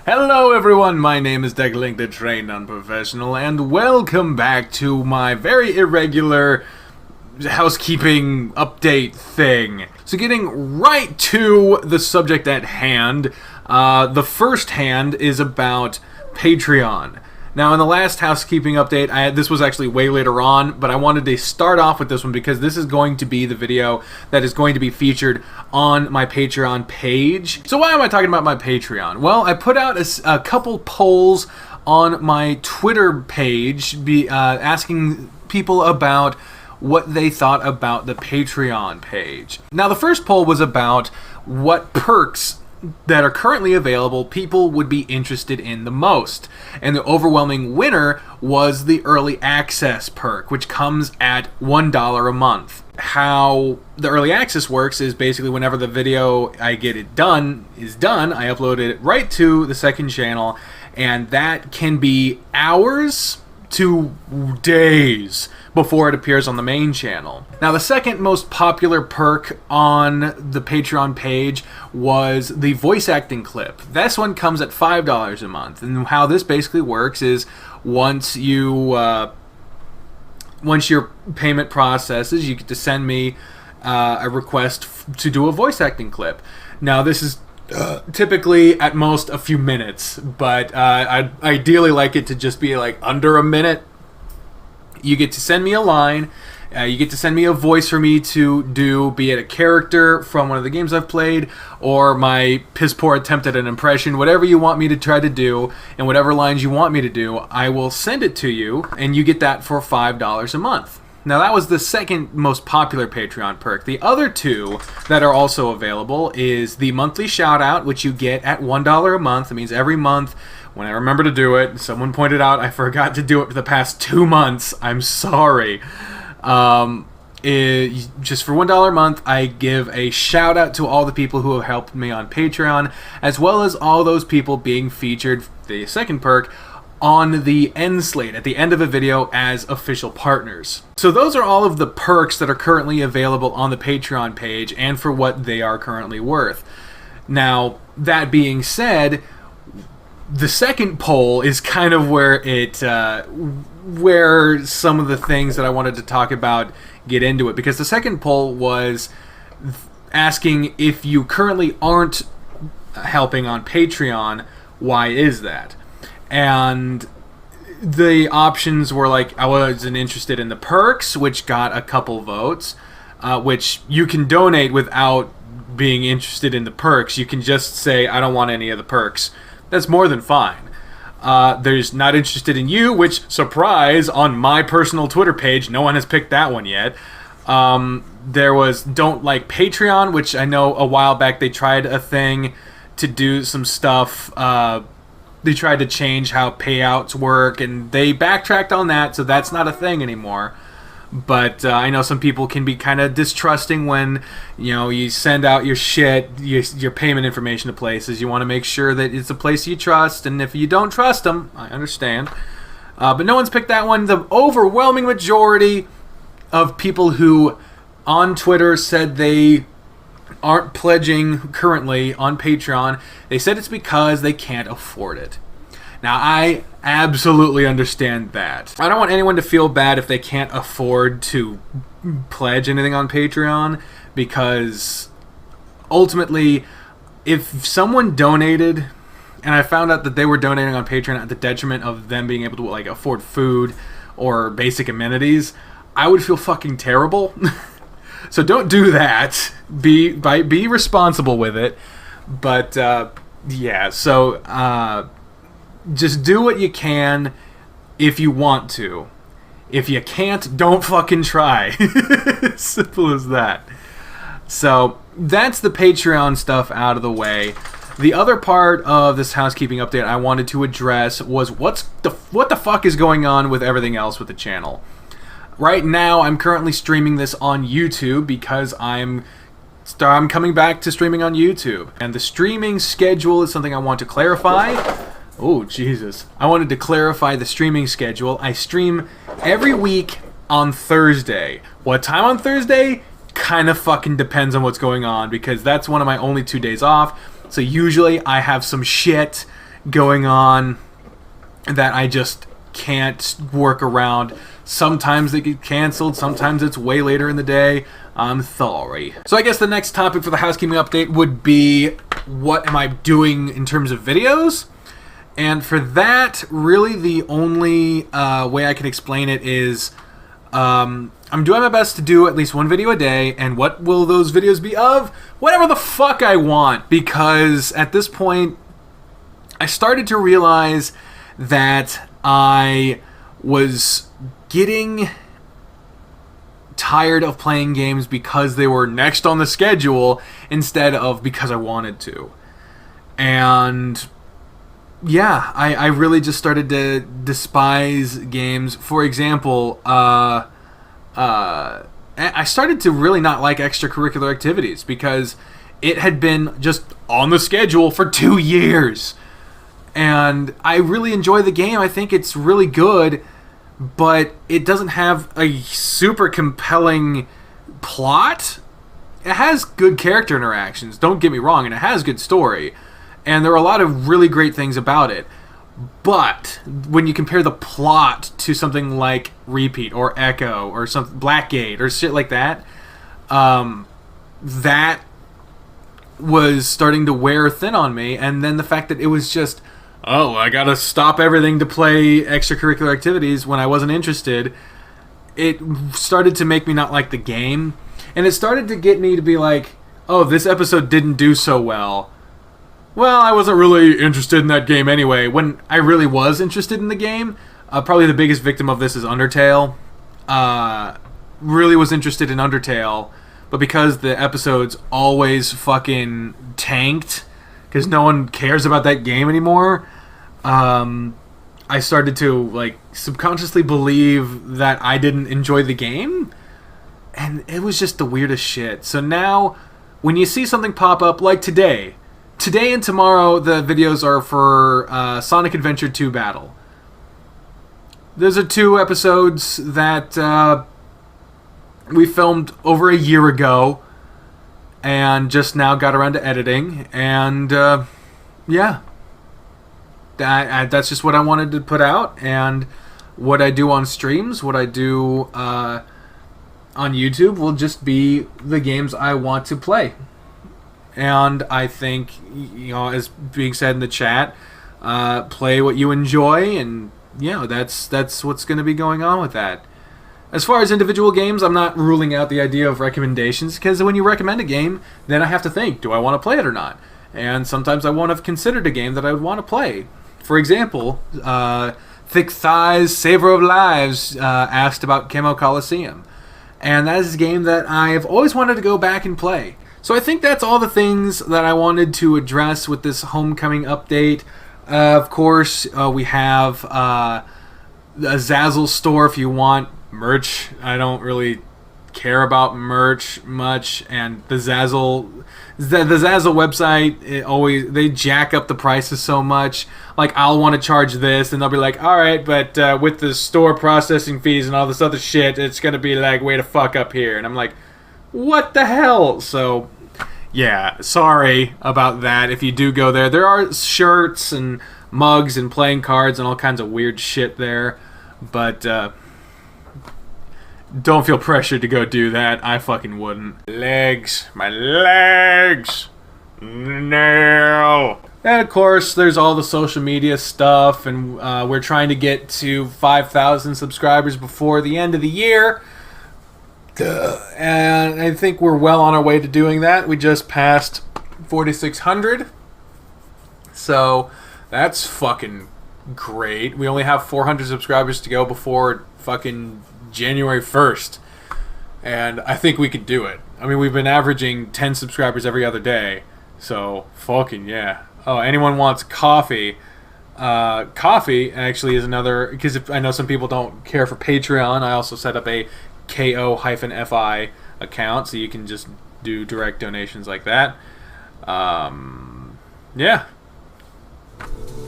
Hello everyone, my name is Decklink the Trained Unprofessional, and welcome back to my very irregular housekeeping update thing. So getting right to the subject at hand, the first hand is about Patreon. Now in the last housekeeping update, this was actually way later on, but I wanted to start off with this one because this is going to be the video that is going to be featured on my Patreon page. So why am I talking about my Patreon? Well, I put out a couple polls on my Twitter page asking people about what they thought about the Patreon page. Now the first poll was about what perks that are currently available people would be interested in the most. And the overwhelming winner was the early access perk, which comes at $1 a month. How the early access works is basically whenever the video I get it done is done, I upload it right to the second channel, and that can be hours to days before it appears on the main channel. Now the second most popular perk on the Patreon page was the voice acting clip. This one comes at $5 a month, and how this basically works is once your payment processes, you get to send me a request to do a voice acting clip. Now this is typically at most a few minutes, but I'd ideally like it to just be like under a minute. You get to send me a line, you get to send me a voice for me to do, be it a character from one of the games I've played, or my piss poor attempt at an impression, whatever you want me to try to do, and whatever lines you want me to do, I will send it to you, and you get that for $5 a month. Now that was the second most popular Patreon perk. The other two that are also available is the monthly shout out, which you get at $1 a month. It means every month when I remember to do it. Someone pointed out I forgot to do it for the past 2 months. I'm sorry. Just for $1 a month, I give a shout out to all the people who have helped me on Patreon, as well as all those people being featured, the second perk, on the end slate at the end of a video as official partners. So those are all of the perks that are currently available on the Patreon page and for what they are currently worth. Now, that being said, the second poll is kind of where where some of the things that I wanted to talk about get into it, because the second poll was asking if you currently aren't helping on Patreon, why is that? And the options were like, I wasn't interested in the perks, which got a couple votes, which you can donate without being interested in the perks. You can just say, I don't want any of the perks. That's more than fine. There's not interested in you, which, surprise, on my personal Twitter page, no one has picked that one yet. There was don't like Patreon, which I know a while back they tried a thing to do some stuff. They tried to change how payouts work, and they backtracked on that, so that's not a thing anymore. But I know some people can be kind of distrusting when, you send out your shit, your payment information to places. You want to make sure that it's a place you trust, and if you don't trust them, I understand. But no one's picked that one. The overwhelming majority of people who on Twitter said they aren't pledging currently on Patreon, they said it's because they can't afford it. Now, I absolutely understand that. I don't want anyone to feel bad if they can't afford to pledge anything on Patreon, because ultimately, if someone donated and I found out that they were donating on Patreon at the detriment of them being able to afford food or basic amenities, I would feel fucking terrible. So don't do that. Be responsible with it. But yeah, so just do what you can if you want to. If you can't, don't fucking try. Simple as that. So that's the Patreon stuff out of the way. The other part of this housekeeping update I wanted to address was what the fuck is going on with everything else with the channel. Right now, I'm currently streaming this on YouTube because I'm coming back to streaming on YouTube. And the streaming schedule is something I want to clarify. Oh, Jesus. I wanted to clarify the streaming schedule. I stream every week on Thursday. What time on Thursday? Kind of fucking depends on what's going on, because that's one of my only 2 days off. So usually I have some shit going on that I just can't work around. Sometimes they get canceled, sometimes it's way later in the day. I'm sorry. So I guess the next topic for the housekeeping update would be, what am I doing in terms of videos? And for that, really the only way I can explain it is I'm doing my best to do at least one video a day, and what will those videos be of? Whatever the fuck I want, because at this point I started to realize that I was getting tired of playing games because they were next on the schedule instead of because I wanted to. And yeah, I really just started to despise games. For example, I started to really not like extracurricular activities because it had been just on the schedule for 2 years. And I really enjoy the game. I think it's really good, but it doesn't have a super compelling plot. It has good character interactions, don't get me wrong, and it has good story. And there are a lot of really great things about it. But when you compare the plot to something like Repeat or Echo or some Blackgate or shit like that, that was starting to wear thin on me. And then the fact that it was just, oh, I gotta stop everything to play extracurricular activities when I wasn't interested, it started to make me not like the game. And it started to get me to be like, oh, this episode didn't do so well. Well, I wasn't really interested in that game anyway. When I really was interested in the game, probably the biggest victim of this is Undertale. Really was interested in Undertale, but because the episodes always fucking tanked, because no one cares about that game anymore, I started to like subconsciously believe that I didn't enjoy the game, and it was just the weirdest shit. So now, when you see something pop up like today and tomorrow, the videos are for Sonic Adventure 2 Battle. Those are 2 episodes that we filmed over a year ago and just now got around to editing. And yeah, that's just what I wanted to put out. And what I do on streams, what I do on YouTube will just be the games I want to play. And I think, you know, as being said in the chat, play what you enjoy, and you know, that's what's going to be going on with that. As far as individual games, I'm not ruling out the idea of recommendations, because when you recommend a game, then I have to think, do I want to play it or not? And sometimes I won't have considered a game that I would want to play. For example, Thick Thighs, Savor of Lives asked about Chemo Coliseum. And that is a game that I've always wanted to go back and play. So I think that's all the things that I wanted to address with this homecoming update. Of course, we have a Zazzle store if you want merch. I don't really care about merch much, and the Zazzle website, they jack up the prices so much. Like, I'll want to charge this, and they'll be like, all right, but with the store processing fees and all this other shit, it's gonna be like way to fuck up here. And I'm like, what the hell? So yeah, sorry about that. If you do go there, there are shirts and mugs and playing cards and all kinds of weird shit there, but don't feel pressured to go do that. I fucking wouldn't. My legs, no. And of course, there's all the social media stuff, and we're trying to get to 5,000 subscribers before the end of the year. And I think we're well on our way to doing that. We just passed 4,600. So that's fucking great. We only have 400 subscribers to go before fucking January 1st. And I think we could do it. I mean, we've been averaging 10 subscribers every other day. So fucking yeah. Oh, anyone wants coffee? Coffee actually is another, because I know some people don't care for Patreon. I also set up a ko-fi account, so you can just do direct donations like that. Yeah,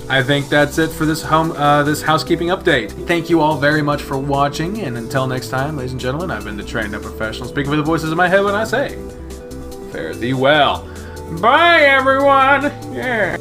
I think that's it for this housekeeping update. Thank you all very much for watching, and until next time, ladies and gentlemen, I've been the trained up professional speaking with the voices in my head when I say, fare thee well. Bye, everyone. Yeah.